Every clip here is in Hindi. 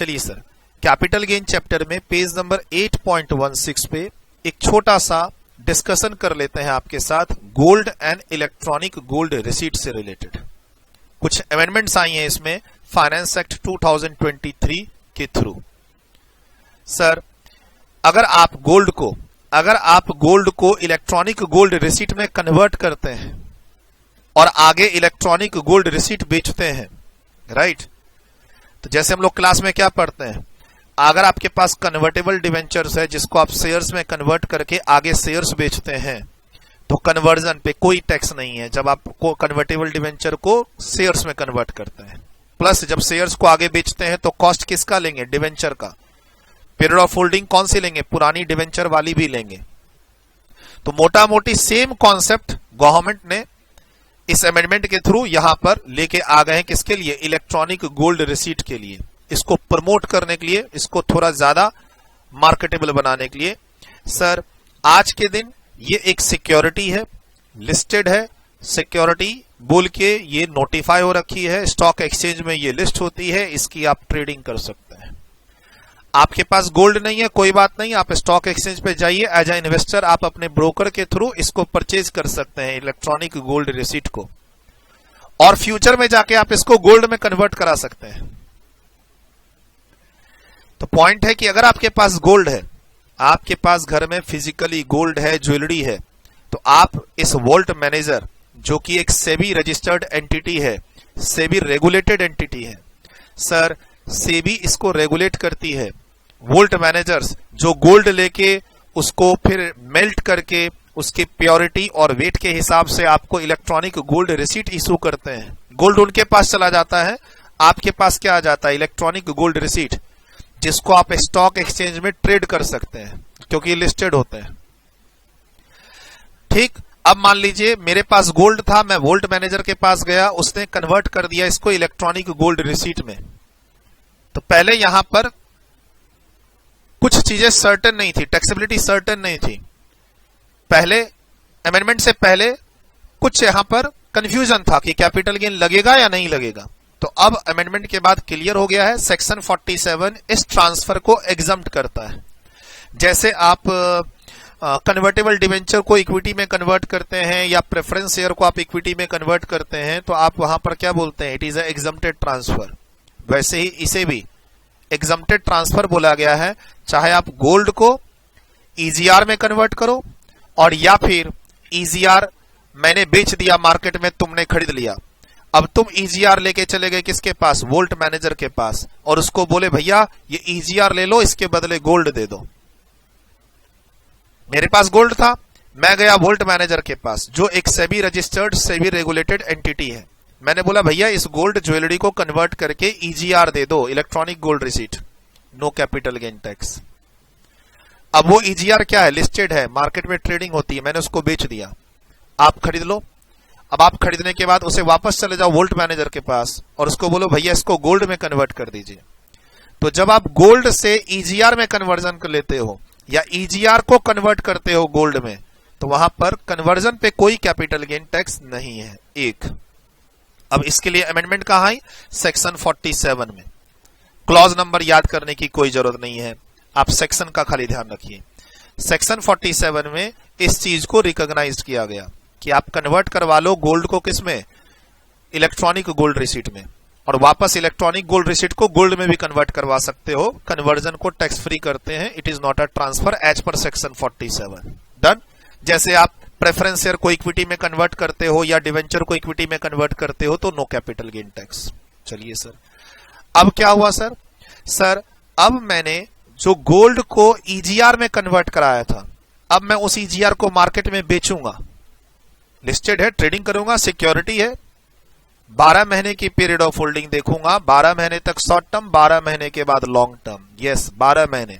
चलिए सर, कैपिटल गेन चैप्टर में पेज नंबर 8.16 पे एक छोटा सा डिस्कशन कर लेते हैं आपके साथ gold and electronic gold receipt से रिलेटेड। कुछ अमेंडमेंट्स आई हैं इसमें फाइनेंस एक्ट 2023 के थ्रू। सर, अगर आप गोल्ड को इलेक्ट्रॉनिक गोल्ड रिसीट में कन्वर्ट करते हैं और आगे इलेक्ट्रॉनिक गोल्ड रिसीट बेचते हैं, राइट, तो जैसे हम लोग क्लास में क्या पढ़ते हैं, अगर आपके पास कन्वर्टेबल डिवेंचर्स है जिसको आप शेयर्स में कन्वर्ट करके आगे शेयर्स बेचते हैं तो कन्वर्जन पे कोई टैक्स नहीं है जब आप कन्वर्टेबल डिवेंचर को शेयर्स में कन्वर्ट करते हैं। प्लस जब शेयर्स को आगे बेचते हैं तो कॉस्ट किसका लेंगे? डिवेंचर का। पीरियड ऑफ होल्डिंग कौन सी लेंगे? पुरानी डिवेंचर वाली भी लेंगे। तो मोटा मोटी सेम कॉन्सेप्ट गवर्नमेंट ने इस अमेंडमेंट के थ्रू यहां पर लेके आ गए हैं। किसके लिए? इलेक्ट्रॉनिक गोल्ड रिसीट के लिए, इसको प्रमोट करने के लिए, इसको थोड़ा ज्यादा मार्केटेबल बनाने के लिए। सर, आज के दिन ये एक सिक्योरिटी है, लिस्टेड है, सिक्योरिटी बोल के ये नोटिफाई हो रखी है, स्टॉक एक्सचेंज में ये लिस्ट होती है, इसकी आप ट्रेडिंग कर सकते हैं। आपके पास गोल्ड नहीं है, कोई बात नहीं, आप स्टॉक एक्सचेंज पे जाइए, एज ए इन्वेस्टर आप अपने ब्रोकर के थ्रू इसको परचेज कर सकते हैं, इलेक्ट्रॉनिक गोल्ड रिसीट को, और फ्यूचर में जाके आप इसको गोल्ड में कन्वर्ट करा सकते हैं। तो पॉइंट है कि अगर आपके पास गोल्ड है, आपके पास घर में फिजिकली गोल्ड है, ज्वेलरी है, तो आप इस वोल्ट मैनेजर, जो कि एक सेबी रजिस्टर्ड एंटिटी है, सेबी रेगुलेटेड एंटिटी है। सर, सेबी इसको रेगुलेट करती है। वोल्ट मैनेजर्स जो गोल्ड लेके उसको फिर मेल्ट करके उसकी प्योरिटी और वेट के हिसाब से आपको इलेक्ट्रॉनिक गोल्ड रिसीट इशू करते हैं। गोल्ड उनके पास चला जाता है, आपके पास क्या आ जाता है? इलेक्ट्रॉनिक गोल्ड रिसीट, जिसको आप स्टॉक एक्सचेंज में ट्रेड कर सकते हैं क्योंकि लिस्टेड होते हैं। ठीक, अब मान लीजिए मेरे पास गोल्ड था, मैं वोल्ट मैनेजर के पास गया, उसने कन्वर्ट कर दिया इसको इलेक्ट्रॉनिक गोल्ड रिसीट में। तो पहले यहां पर कुछ चीजें सर्टेन नहीं थी, टैक्सेबिलिटी सर्टेन नहीं थी। पहले अमेंडमेंट से पहले कुछ यहां पर कंफ्यूजन था कि कैपिटल गेन लगेगा या नहीं लगेगा। तो अब अमेंडमेंट के बाद क्लियर हो गया है। सेक्शन 47 इस ट्रांसफर को एग्जम्प्ट करता है। जैसे आप कन्वर्टेबल डिवेंचर को इक्विटी में कन्वर्ट करते हैं या प्रेफरेंस शेयर को आप इक्विटी में कन्वर्ट करते हैं तो आप वहां पर क्या बोलते हैं? It is a exempted transfer. वैसे ही इसे भी एग्जम्प्टेड ट्रांसफर बोला गया है, चाहे आप गोल्ड को ईजीआर में कन्वर्ट करो और या फिर ईजीआर मैंने बेच दिया मार्केट में, तुमने खरीद लिया, अब तुम ईजीआर लेके चले गए किसके पास? वोल्ट मैनेजर के पास, और उसको बोले भैया ये ईजीआर ले लो, इसके बदले गोल्ड दे दो। मेरे पास गोल्ड था, मैं गया वोल्ट मैनेजर के पास जो एक SEBI registered SEBI regulated entity है। मैंने बोला भैया इस गोल्ड ज्वेलरी को कन्वर्ट करके ईजीआर दे दो, electronic gold receipt, no capital gain tax. अब वो ईजीआर क्या है? लिस्टेड है, मार्केट में ट्रेडिंग होती है, मैंने उसको बेच दिया, आप खरीद लो। अब आप खरीदने के बाद उसे वापस चले जाओ वोल्ट मैनेजर के पास और उसको बोलो भैया इसको गोल्ड में कन्वर्ट कर दीजिए। तो जब आप गोल्ड से ईजीआर में कन्वर्जन कर लेते हो या ईजीआर को कन्वर्ट करते हो गोल्ड में, तो वहां पर कन्वर्जन पे कोई कैपिटल गेन टैक्स नहीं है। एक, अब इसके लिए अमेंडमेंट कहां है? सेक्शन 47 में। क्लॉज नंबर याद करने की कोई जरूरत नहीं है, आप सेक्शन का खाली ध्यान रखिए। सेक्शन 47 में इस चीज को रिकॉग्नाइज किया गया कि आप कन्वर्ट करवा लो गोल्ड को किसमें? इलेक्ट्रॉनिक गोल्ड रिसीट में, और वापस इलेक्ट्रॉनिक गोल्ड रिसीट को गोल्ड में भी कन्वर्ट करवा सकते हो। कन्वर्जन को टैक्स फ्री करते हैं। It is not a transfer as per section 47। Done. जैसे आप प्रेफरेंस शेयर को इक्विटी में कन्वर्ट करते हो या डिवेंचर को इक्विटी में कन्वर्ट करते हो तो नो कैपिटल गेन टैक्स। चलिए सर, अब क्या हुआ सर? सर, अब मैंने जो गोल्ड को ईजीआर में कन्वर्ट कराया था, अब मैं उस ईजीआर को मार्केट में बेचूंगा, लिस्टेड है, ट्रेडिंग करूंगा, सिक्योरिटी है, 12 महीने की पीरियड ऑफ होल्डिंग देखूंगा, 12 महीने तक शॉर्ट टर्म, 12 महीने के बाद लॉन्ग टर्म। यस, 12 महीने।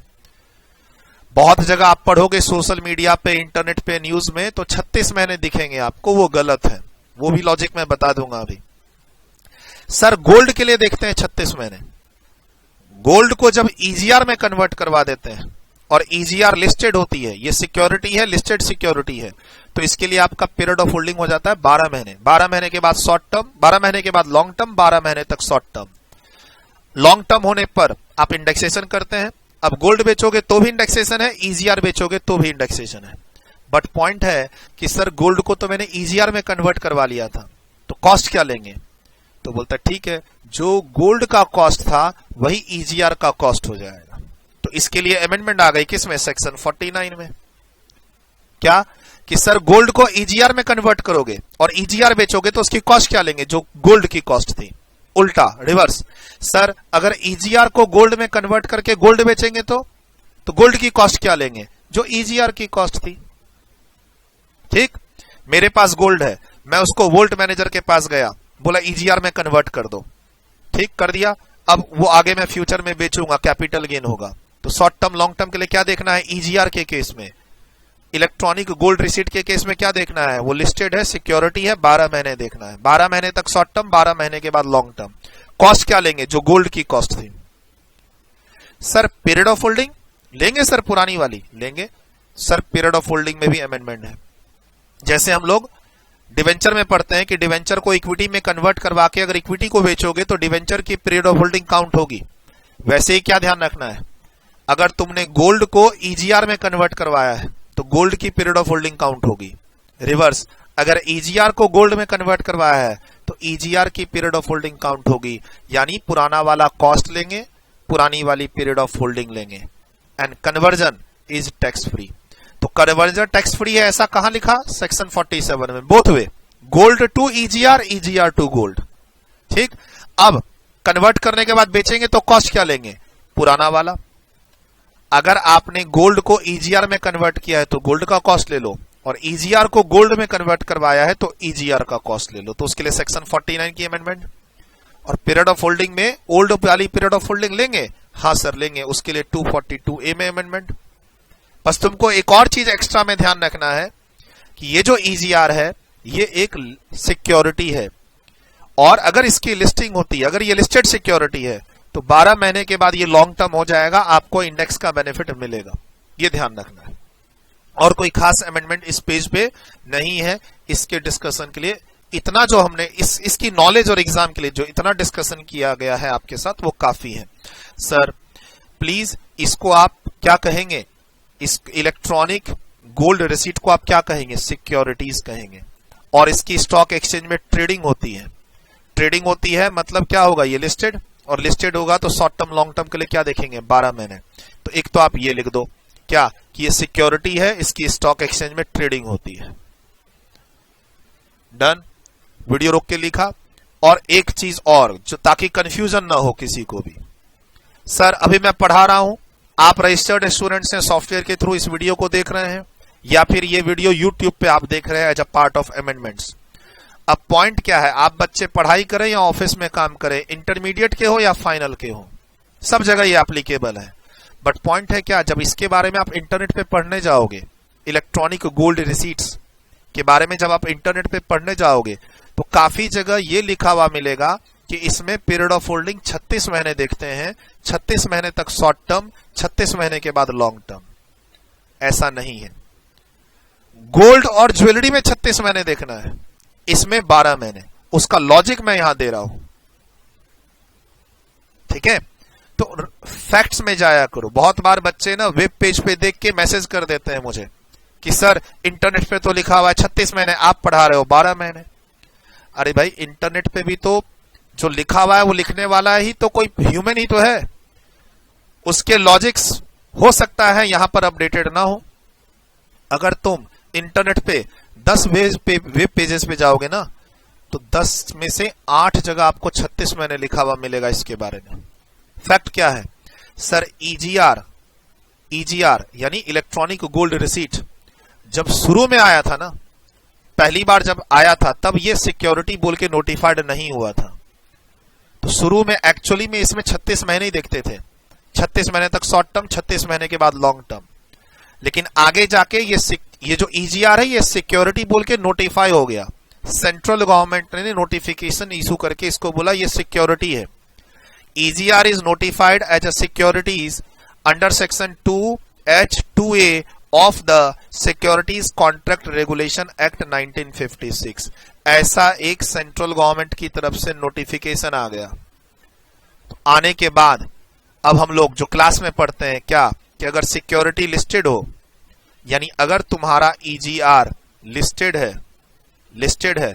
बहुत जगह आप पढ़ोगे सोशल मीडिया पे, इंटरनेट पे, न्यूज में, तो 36 महीने दिखेंगे आपको, वो गलत है, वो भी लॉजिक में बता दूंगा अभी। सर, गोल्ड के लिए देखते हैं 36 महीने। गोल्ड को जब ईजीआर में कन्वर्ट करवा देते हैं और ईजीआर लिस्टेड होती है, ये सिक्योरिटी है, लिस्टेड सिक्योरिटी है, तो इसके लिए आपका पीरियड ऑफ होल्डिंग हो जाता है 12 महीने। 12 महीने के बाद शॉर्ट टर्म, 12 महीने के बाद लॉन्ग टर्म, 12 महीने तक शॉर्ट टर्म। लॉन्ग टर्म होने पर आप इंडेक्सेशन करते हैं। अब गोल्ड बेचोगे तो भी इंडेक्सेशन है, ईजीआर बेचोगे तो भी इंडेक्सेशन है। बट पॉइंट है कि सर गोल्ड को तो मैंने ईजीआर में कन्वर्ट करवा लिया था, तो कॉस्ट क्या लेंगे? तो बोलता ठीक है, जो गोल्ड का कॉस्ट था वही ईजीआर का कॉस्ट हो जाएगा। तो इसके लिए अमेंडमेंट आ गई किसमें? सेक्शन 49 में। क्या कि सर गोल्ड को ईजीआर में कन्वर्ट करोगे और ईजीआर बेचोगे तो उसकी कॉस्ट क्या लेंगे? जो गोल्ड की कॉस्ट थी। उल्टा, रिवर्स, सर अगर ईजीआर को गोल्ड में कन्वर्ट करके गोल्ड बेचेंगे तो गोल्ड की कॉस्ट क्या लेंगे? जो ईजीआर की कॉस्ट थी। ठीक, मेरे पास गोल्ड है, मैं उसको वोल्ट मैनेजर के पास गया, बोला ईजीआर में कन्वर्ट कर दो, ठीक कर दिया। अब वो आगे मैं फ्यूचर में बेचूंगा, कैपिटल गेन होगा। तो शॉर्ट टर्म लॉन्ग टर्म के लिए क्या देखना है? ईजीआर के केस में, इलेक्ट्रॉनिक गोल्ड रिसीट के केस में क्या देखना है? वो लिस्टेड है, सिक्योरिटी है, 12 महीने देखना है। 12 महीने तक शॉर्ट टर्म, 12 महीने के बाद लॉन्ग टर्म। कॉस्ट क्या लेंगे? जो गोल्ड की कॉस्ट थी। सर पीरियड ऑफ होल्डिंग लेंगे? सर पुरानी वाली लेंगे। सर पीरियड ऑफ होल्डिंग में भी अमेंडमेंट है। जैसे हम लोग डिवेंचर में पढ़ते हैं कि डिवेंचर को इक्विटी में कन्वर्ट करवा के अगर इक्विटी को बेचोगे तो डिवेंचर की पीरियड ऑफ होल्डिंग काउंट होगी। वैसे ही क्या ध्यान रखना है? अगर तुमने गोल्ड को ईजीआर में कन्वर्ट करवाया है तो गोल्ड की पीरियड ऑफ होल्डिंग काउंट होगी। रिवर्स, अगर ईजीआर को गोल्ड में कन्वर्ट करवाया है तो ईजीआर की पीरियड ऑफ होल्डिंग काउंट होगी। यानी पुराना वाला कॉस्ट लेंगे, पुरानी वाली पीरियड ऑफ होल्डिंग लेंगे। And conversion is tax free. तो कन्वर्जन टैक्स फ्री है, ऐसा कहां लिखा? सेक्शन 47 में। Both way, gold to EGR, EGR to gold. ठीक, अब कन्वर्ट करने के बाद बेचेंगे तो कॉस्ट क्या लेंगे? पुराना वाला। अगर आपने गोल्ड को ईजीआर में कन्वर्ट किया है तो गोल्ड का कॉस्ट ले लो, और ईजीआर को गोल्ड में कन्वर्ट करवाया है तो ईजीआर का कॉस्ट ले लो। तो उसके लिए सेक्शन 49 की अमेंडमेंट। और पीरियड ऑफ होल्डिंग में ओल्ड वाली पीरियड ऑफ होल्डिंग लेंगे? हाँ सर लेंगे। उसके लिए 242A में अमेंडमेंट। बस तुमको एक और चीज एक्स्ट्रा में ध्यान रखना है कि ये जो ईजीआर है ये एक सिक्योरिटी है, और अगर इसकी लिस्टिंग होती है, अगर ये लिस्टेड सिक्योरिटी है तो 12 महीने के बाद ये लॉन्ग टर्म हो जाएगा, आपको इंडेक्स का बेनिफिट मिलेगा। ये ध्यान रखना है। और कोई खास अमेंडमेंट इस पेज पे नहीं है। इसके डिस्कशन के लिए इतना जो हमने इसकी नॉलेज और एग्जाम के लिए जो इतना डिस्कशन किया गया है आपके साथ, वो काफी है। सर प्लीज इसको आप क्या कहेंगे? इस इलेक्ट्रॉनिक गोल्ड रिसीट को आप क्या कहेंगे? सिक्योरिटीज कहेंगे। और इसकी स्टॉक एक्सचेंज में ट्रेडिंग होती है। ट्रेडिंग होती है मतलब क्या होगा? ये लिस्टेड, और लिस्टेड होगा तो शॉर्ट टर्म लॉन्ग टर्म के लिए क्या देखेंगे? 12 महीने। तो एक तो आप ये लिख दो क्या कि ये सिक्योरिटी है, इसकी स्टॉक एक्सचेंज में ट्रेडिंग होती है। डन। वीडियो रोक के लिखा। और एक चीज और जो, ताकि कंफ्यूजन ना हो किसी को भी। सर अभी मैं पढ़ा रहा हूं, आप रजिस्टर्ड स्टूडेंट्स हैं, सॉफ्टवेयर के थ्रू इस वीडियो को देख रहे हैं, या फिर ये वीडियो यूट्यूब पे आप देख रहे हैं as a part of amendments. अब पॉइंट क्या है? आप बच्चे पढ़ाई करें या ऑफिस में काम करें, इंटरमीडिएट के हो या फाइनल के हो, सब जगह ये एप्लीकेबल है। बट पॉइंट है क्या, जब इसके बारे में आप इंटरनेट पे पढ़ने जाओगे, इलेक्ट्रॉनिक गोल्ड रिसीट्स के बारे में जब आप इंटरनेट पे पढ़ने जाओगे तो काफी जगह ये लिखा हुआ मिलेगा कि इसमें पीरियड ऑफ होल्डिंग 36 महीने देखते हैं, 36 महीने तक शॉर्ट टर्म, 36 महीने के बाद लॉन्ग टर्म। ऐसा नहीं है। गोल्ड और ज्वेलरी में 36 महीने देखना है, इसमें 12 महीने। उसका लॉजिक मैं यहां दे रहा हूं। ठीक है, तो फैक्ट्स में जाया करो। बहुत बार बच्चे ना वेब पेज पे देख के मैसेज कर देते हैं मुझे कि सर इंटरनेट पे तो लिखा हुआ है 36 महीने, आप पढ़ा रहे हो 12 महीने। अरे भाई इंटरनेट पे भी तो जो लिखा हुआ है वो लिखने वाला ही तो कोई ह्यूमन ही तो है। उसके लॉजिक्स हो सकता है यहां पर अपडेटेड ना हो। अगर तुम इंटरनेट पे 10 वेब पेजेस पे जाओगे ना तो 10 में से 8 जगह आपको 36 महीने लिखा हुआ मिलेगा इसके बारे में। फैक्ट क्या है? सर ईजीआर यानी इलेक्ट्रॉनिक गोल्ड रिसीट जब शुरू में आया था ना, पहली बार जब आया था, तब ये सिक्योरिटी बोल के नोटिफाइड नहीं हुआ था। तो शुरू में एक्चुअली में इसमें 36 महीने ही देखते थे, 36 महीने तक शॉर्ट टर्म, 36 महीने के बाद लॉन्ग टर्म। लेकिन आगे जाके ये जो ईजीआर है ये सिक्योरिटी बोल के नोटिफाई हो गया। सेंट्रल गवर्नमेंट ने नोटिफिकेशन इशू करके इसको बोला ये सिक्योरिटी है। EGR is notified as a securities under section 2H2A of the Securities Contract Regulation Act 1956। ऐसा एक सेंट्रल गवर्नमेंट की तरफ से नोटिफिकेशन आ गया। तो आने के बाद अब हम लोग जो क्लास में पढ़ते हैं क्या, कि अगर सिक्योरिटी लिस्टेड हो, यानी अगर तुम्हारा ईजीआर लिस्टेड है,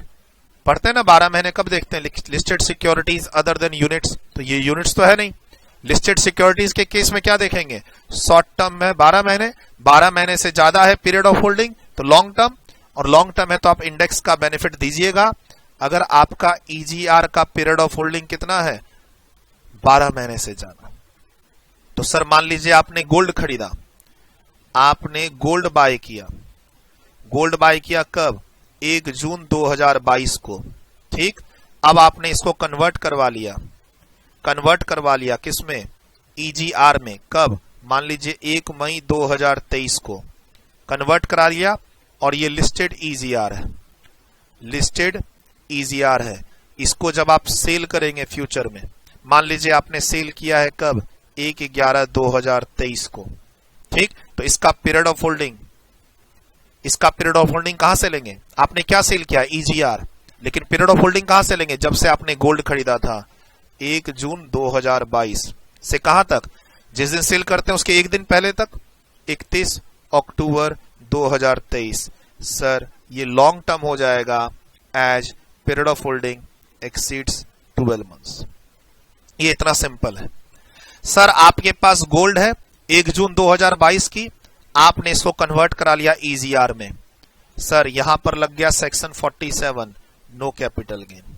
पढ़ते हैं ना 12 महीने कब देखते हैं, listed securities other than units, तो ये यूनिट्स तो है नहीं। लिस्टेड सिक्योरिटीज के केस में क्या देखेंगे, शॉर्ट टर्म में 12 महीने, 12 महीने से ज्यादा है पीरियड ऑफ होल्डिंग तो लॉन्ग टर्म, और लॉन्ग टर्म है तो आप इंडेक्स का बेनिफिट दीजिएगा। अगर आपका ईजीआर का पीरियड ऑफ होल्डिंग कितना है, 12 महीने से ज्यादा, तो सर मान लीजिए आपने गोल्ड खरीदा, आपने गोल्ड बाय किया कब, 1 जून 2022 को, ठीक। अब आपने इसको कन्वर्ट करवा लिया किसमें, ईजीआर में, कब, मान लीजिए 1 मई 2023 को कन्वर्ट करा लिया, और ये लिस्टेड ईजीआर है। इसको जब आप सेल करेंगे फ्यूचर में, मान लीजिए आपने सेल किया है कब, 1/11/2023 को, ठीक। तो इसका पीरियड ऑफ होल्डिंग कहां से लेंगे, आपने क्या सेल किया, ईजीआर, लेकिन पीरियड ऑफ होल्डिंग कहां से लेंगे, जब से आपने गोल्ड खरीदा था 1 जून 2022 से कहां तक, जिस दिन सेल करते हैं उसके एक दिन पहले तक, 31 अक्टूबर 2023। सर ये लॉन्ग टर्म हो जाएगा as period of holding exceeds 12 months. ये इतना सिंपल है। सर आपके पास गोल्ड है 1 जून 2022 की, आपने इसको कन्वर्ट करा लिया ईजीआर में, सर यहां पर लग गया section 47 no capital gain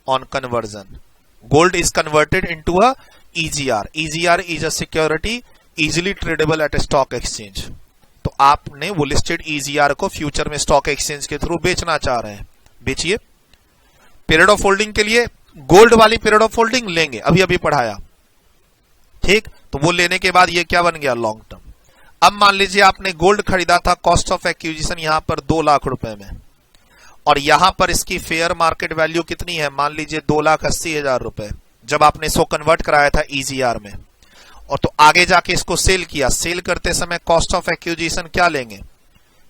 on conversion. Gold is converted into a EGR, EGR is a security easily tradeable at a stock exchange. तो आपने वो लिस्टेड ईजीआर को फ्यूचर में स्टॉक एक्सचेंज के थ्रू बेचना चाह रहे हैं, बेचिए। पीरियड ऑफ होल्डिंग के लिए गोल्ड वाली पीरियड ऑफ होल्डिंग लेंगे, अभी पढ़ाया, ठीक। तो वो लेने के बाद ये क्या बन गया, लॉन्ग टर्म। अब मान लीजिए आपने गोल्ड खरीदा था, कॉस्ट ऑफ एक्विजिशन यहां पर 2 लाख रुपए में, और यहां पर इसकी फेयर मार्केट वैल्यू कितनी है, मान लीजिए 2,80,000 रुपए, जब आपने इसको कन्वर्ट कराया था ईजीआर में। और तो आगे जाके इसको सेल किया, सेल करते समय कॉस्ट ऑफ एक्विजिशन क्या लेंगे,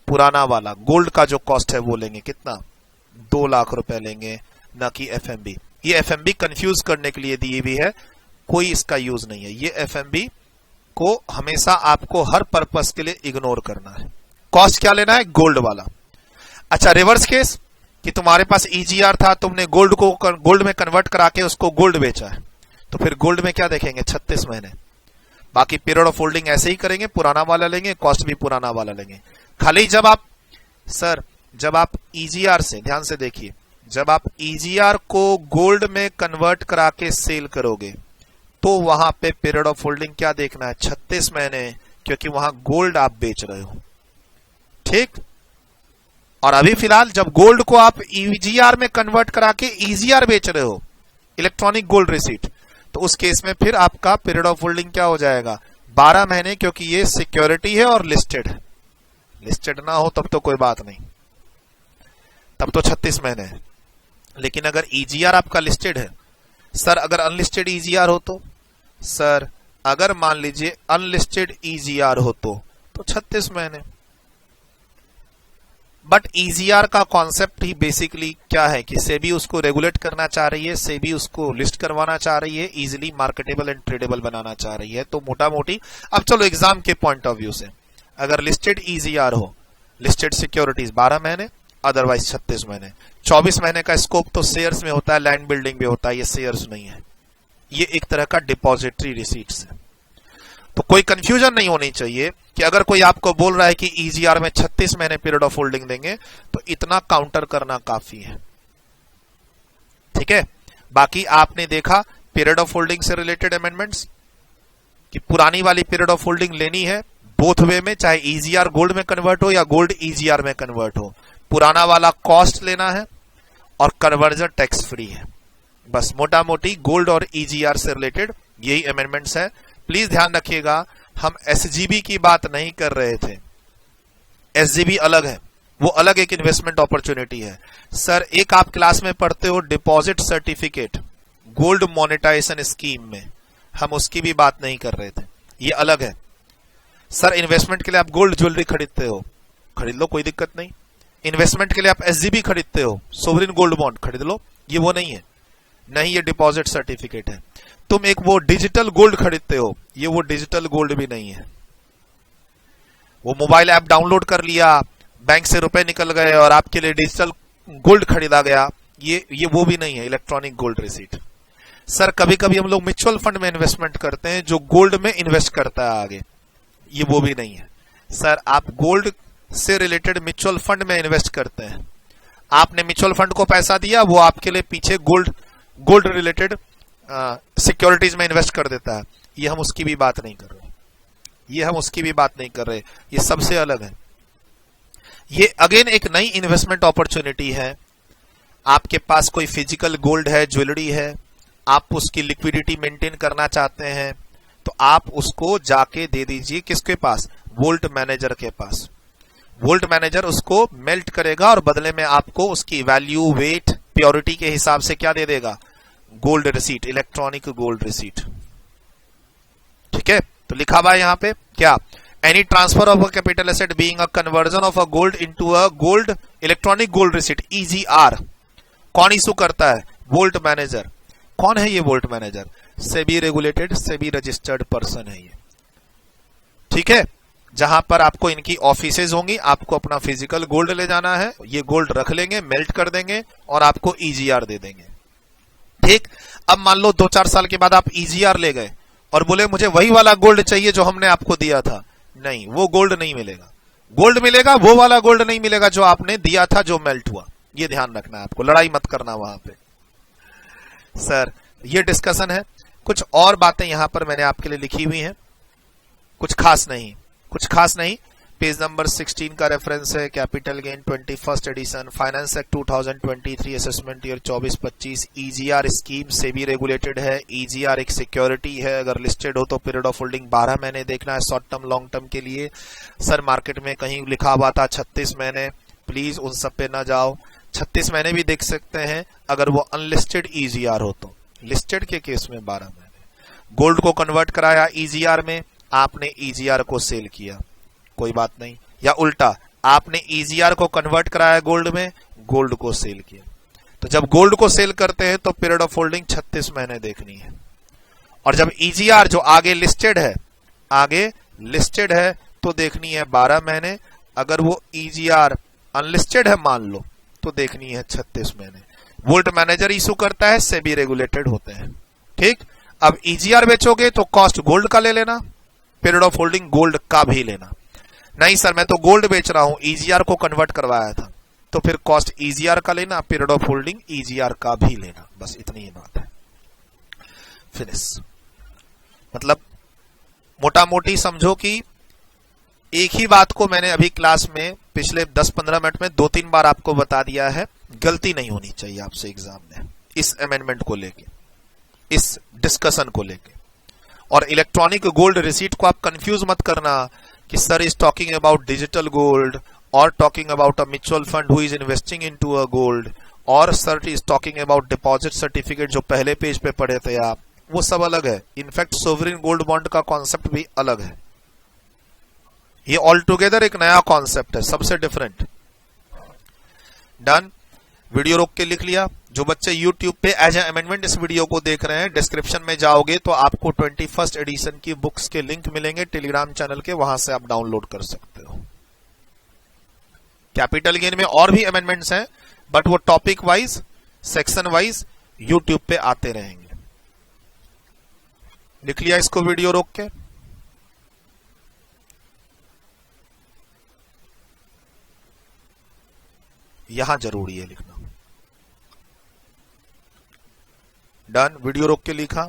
पुराना वाला गोल्ड का जो कॉस्ट है वो लेंगे, कितना, 2 लाख रुपए लेंगे, ना कि एफएमबी। ये एफएमबी कंफ्यूज करने के लिए दी हुई है, कोई इसका यूज नहीं है। ये एफएमबी को हमेशा आपको हर पर्पस के लिए इग्नोर करना है। कॉस्ट क्या लेना है, गोल्ड वाला। अच्छा रिवर्स केस कि तुम्हारे पास ईजीआर था, तुमने गोल्ड में कन्वर्ट करा के उसको गोल्ड बेचा है, तो फिर गोल्ड में क्या देखेंगे, 36 महीने। बाकी पीरियड ऑफ होल्डिंग ऐसे ही करेंगे, पुराना वाला लेंगे, कॉस्ट भी पुराना वाला लेंगे। खाली जब आप ईजीआर से, ध्यान से देखिए, जब आप ईजीआर को गोल्ड में कन्वर्ट करा के सेल करोगे तो वहां पे पीरियड ऑफ होल्डिंग क्या देखना है, 36 महीने, क्योंकि वहां गोल्ड आप बेच रहे हो, ठीक। और अभी फिलहाल जब गोल्ड को आप ईजीआर में कन्वर्ट करा के ईजीआर बेच रहे हो, इलेक्ट्रॉनिक गोल्ड रिसीट, तो उस केस में फिर आपका पीरियड ऑफ होल्डिंग क्या हो जाएगा, 12 महीने, क्योंकि ये सिक्योरिटी है और लिस्टेड है। लिस्टेड ना हो तब तो कोई बात नहीं, तब तो 36 महीने है। लेकिन अगर ईजीआर आपका लिस्टेड है, सर अगर अनलिस्टेड ईजीआर हो तो, सर अगर मान लीजिए अनलिस्टेड ईजीआर हो तो 36 महीने। बट ईजीआर का कॉन्सेप्ट ही बेसिकली क्या है कि सेबी उसको रेगुलेट करना चाह रही है, सेबी उसको लिस्ट करवाना चाह रही है, इजिली मार्केटेबल एंड ट्रेडेबल बनाना चाह रही है। तो मोटा मोटी अब चलो एग्जाम के पॉइंट ऑफ व्यू से, अगर लिस्टेड ईजीआर हो, लिस्टेड सिक्योरिटीज 12 महीने, अदरवाइज 36 महीने। 24 महीने का स्कोप तो शेयर्स में होता है, लैंड बिल्डिंग में होता है, ये शेयर्स नहीं है, ये एक तरह का डिपॉजिटरी रिसीट्स है। तो कोई कंफ्यूजन नहीं होनी चाहिए कि अगर कोई आपको बोल रहा है कि ईजीआर में 36 महीने पीरियड ऑफ होल्डिंग देंगे, तो इतना काउंटर करना काफी है, ठीक है। बाकी आपने देखा पीरियड ऑफ होल्डिंग से रिलेटेड अमेंडमेंट्स कि पुरानी वाली पीरियड ऑफ होल्डिंग लेनी है बोथ वे में, चाहे ईजीआर गोल्ड में कन्वर्ट हो या गोल्ड ईजीआर में कन्वर्ट हो, पुराना वाला कॉस्ट लेना है और कन्वर्जन टैक्स फ्री है। बस मोटा मोटी गोल्ड और ईजीआर से रिलेटेड यही अमेंडमेंट्स है। प्लीज ध्यान रखिएगा, हम एसजीबी की बात नहीं कर रहे थे, एसजीबी अलग है, वो अलग एक इन्वेस्टमेंट अपॉर्चुनिटी है। सर एक आप क्लास में पढ़ते हो deposit certificate gold monetization scheme में, हम उसकी भी बात नहीं कर रहे थे, ये अलग है। सर इन्वेस्टमेंट के लिए आप गोल्ड ज्वेलरी खरीदते हो, खरीद लो, कोई दिक्कत नहीं। इन्वेस्टमेंट के लिए आप एसजीबी खरीदते हो, सोवरिन गोल्ड बॉन्ड खरीद लो, ये वो नहीं है, नहीं ये डिपॉजिट सर्टिफिकेट है। तुम एक वो डिजिटल गोल्ड खरीदते हो, ये वो डिजिटल गोल्ड भी नहीं है। वो मोबाइल ऐप डाउनलोड कर लिया, बैंक से रुपए निकल गए और आपके लिए डिजिटल गोल्ड खरीदा गया, ये वो भी नहीं है इलेक्ट्रॉनिक गोल्ड रिसीट। सर कभी कभी हम लोग म्यूचुअल फंड में इन्वेस्टमेंट करते हैं जो गोल्ड में इन्वेस्ट करता है आगे, ये वो भी नहीं है। सर आप गोल्ड से रिलेटेड म्यूचुअल फंड में इन्वेस्ट करते हैं, आपने म्यूचुअल फंड को पैसा दिया, वो आपके लिए पीछे गोल्ड रिलेटेड सिक्योरिटीज में इन्वेस्ट कर देता है, ये हम उसकी भी बात नहीं कर रहे, ये हम उसकी भी बात नहीं कर रहे, ये सबसे अलग है। ये अगेन एक नई इन्वेस्टमेंट अपॉर्चुनिटी है। आपके पास कोई फिजिकल गोल्ड है, ज्वेलरी है, आप उसकी लिक्विडिटी मेंटेन करना चाहते हैं, तो आप उसको जाके दे दीजिए किसके पास, वोल्ट मैनेजर के पास। वोल्ट मैनेजर उसको मेल्ट करेगा और बदले में आपको उसकी वैल्यू, वेट, प्योरिटी के हिसाब से क्या दे देगा, gold receipt, electronic gold receipt. ठीक है, तो लिखा हुआ है यहां पे क्या, any transfer of a capital asset being a conversion of a gold into a gold electronic gold receipt, EGR। कौन इशू करता है, वोल्ट मैनेजर। कौन है ये volt manager, SEBI regulated, SEBI registered person है ये। ठीक है, जहां पर आपको इनकी ऑफिसेज होंगी, आपको अपना फिजिकल गोल्ड ले जाना है, ये गोल्ड रख लेंगे, मेल्ट कर देंगे और आपको EGR दे देंगे। ठीक, अब मान लो 2-4 साल के बाद आप EGR ले गए और बोले मुझे वही वाला गोल्ड चाहिए जो हमने आपको दिया था, नहीं, वो गोल्ड नहीं मिलेगा। गोल्ड मिलेगा, वो वाला गोल्ड नहीं मिलेगा जो आपने दिया था, जो मेल्ट हुआ। ये ध्यान रखना है आपको, लड़ाई मत करना वहां पे। सर ये डिस्कशन है, कुछ और बातें यहां पर मैंने आपके लिए लिखी हुई हैं, कुछ खास नहीं। पेज नंबर 16 का रेफरेंस है, capital gain 21st edition, finance act 2023, assessment year 24-25, EGR scheme SEBI regulated है। EGR एक सिक्योरिटी है, अगर लिस्टेड हो तो पीरियड ऑफ होल्डिंग 12 महीने देखना है, शॉर्ट टर्म लॉन्ग टर्म के लिए। सर मार्केट में कहीं लिखा हुआ था 36 महीने, प्लीज उन सब पे ना जाओ, 36 महीने भी देख सकते हैं अगर वो अनलिस्टेड EGR हो तो, लिस्टेड के केस में 12 महीने। गोल्ड को कन्वर्ट कराया EGR में, आपने EGR को सेल किया, कोई बात नहीं, या उल्टा आपने EGR को कन्वर्ट कराया गोल्ड में, गोल्ड को सेल किया। तो जब गोल्ड को सेल करते हैं तो पीरियड ऑफ होल्डिंग 36 महीने देखनी है, और जब EGR जो आगे लिस्टेड है तो देखनी है 12 महीने। अगर वो EGR अनलिस्टेड है मान लो तो देखनी है 36 महीने। वोल्ट मैनेजर इशू करता है, सेबी रेगुलेटेड होते हैं। ठीक, अब EGR बेचोगे तो कॉस्ट गोल्ड का ले लेना, पीरियड ऑफ होल्डिंग गोल्ड का भी लेना। नहीं सर मैं तो गोल्ड बेच रहा हूं, EGR को कन्वर्ट करवाया था, तो फिर कॉस्ट EGR का लेना, पीरियड ऑफ होल्डिंग EGR का भी लेना, बस इतनी ही बात है। फिनिश। मतलब मोटा मोटी समझो कि एक ही बात को मैंने अभी क्लास में पिछले 10-15 मिनट में 2-3 बार आपको बता दिया है, गलती नहीं होनी चाहिए आपसे एग्जाम में इस अमेंडमेंट को लेके, इस डिस्कशन को लेके। और इलेक्ट्रॉनिक गोल्ड रिसीट को आप कंफ्यूज मत करना कि sir is talking about digital gold और talking about a mutual fund who is investing into a gold, और sir is talking about deposit certificate जो पहले पेज पे पढ़े थे आप, वो सब अलग है। इनफैक्ट सोवरिन गोल्ड बॉन्ड का कॉन्सेप्ट भी अलग है, ये ऑल टुगेदर एक नया कॉन्सेप्ट है, सबसे डिफरेंट। डन, वीडियो रोक के लिख लिया। जो बच्चे YouTube पे एज ए अमेंडमेंट इस वीडियो को देख रहे हैं, डिस्क्रिप्शन में जाओगे तो आपको 21st एडिशन की बुक्स के लिंक मिलेंगे टेलीग्राम चैनल के, वहां से आप डाउनलोड कर सकते हो। कैपिटल गेन में और भी अमेंडमेंट्स हैं, बट वो topic wise, section wise YouTube पे आते रहेंगे। लिख लिया इसको वीडियो रोक के। यहां जरूरी है लिखना। डन, वीडियो रोक के लिखा।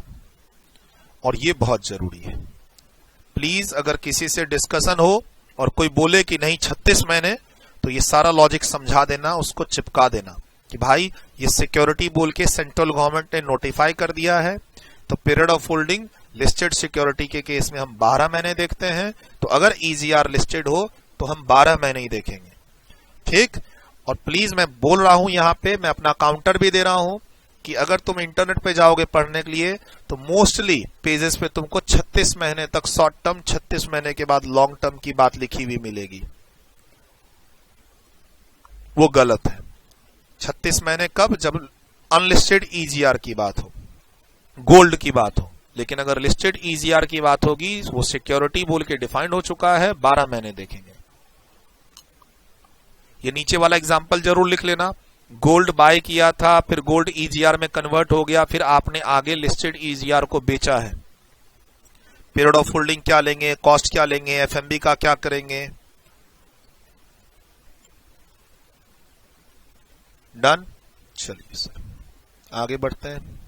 और ये बहुत जरूरी है, प्लीज अगर किसी से डिस्कशन हो और कोई बोले कि नहीं 36 महीने, तो ये सारा लॉजिक समझा देना, उसको चिपका देना कि भाई ये सिक्योरिटी बोल के सेंट्रल गवर्नमेंट ने नोटिफाई कर दिया है, तो period of holding listed security के केस में हम 12 महीने देखते हैं, तो अगर EGR लिस्टेड हो तो हम 12 महीने ही देखेंगे। ठीक, और प्लीज मैं बोल रहा हूं यहां पे, मैं अपना काउंटर भी दे रहा हूं कि अगर तुम इंटरनेट पे जाओगे पढ़ने के लिए तो मोस्टली पेजेस पे तुमको 36 महीने तक शॉर्ट टर्म, 36 महीने के बाद लॉन्ग टर्म की बात लिखी हुई मिलेगी, वो गलत है। 36 महीने कब, जब अनलिस्टेड EGR की बात हो, गोल्ड की बात हो। लेकिन अगर लिस्टेड ईजीआर की बात होगी, वो सिक्योरिटी बोल के डिफाइंड हो चुका है, 12 महीने देखेंगे। ये नीचे वाला एग्जांपल जरूर लिख लेना। गोल्ड बाय किया था, फिर गोल्ड ईजीआर में कन्वर्ट हो गया, फिर आपने आगे लिस्टेड ईजीआर को बेचा है। पीरियड ऑफ होल्डिंग क्या लेंगे, कॉस्ट क्या लेंगे, एफएमबी का क्या करेंगे। डन। चलिए सर आगे बढ़ते हैं।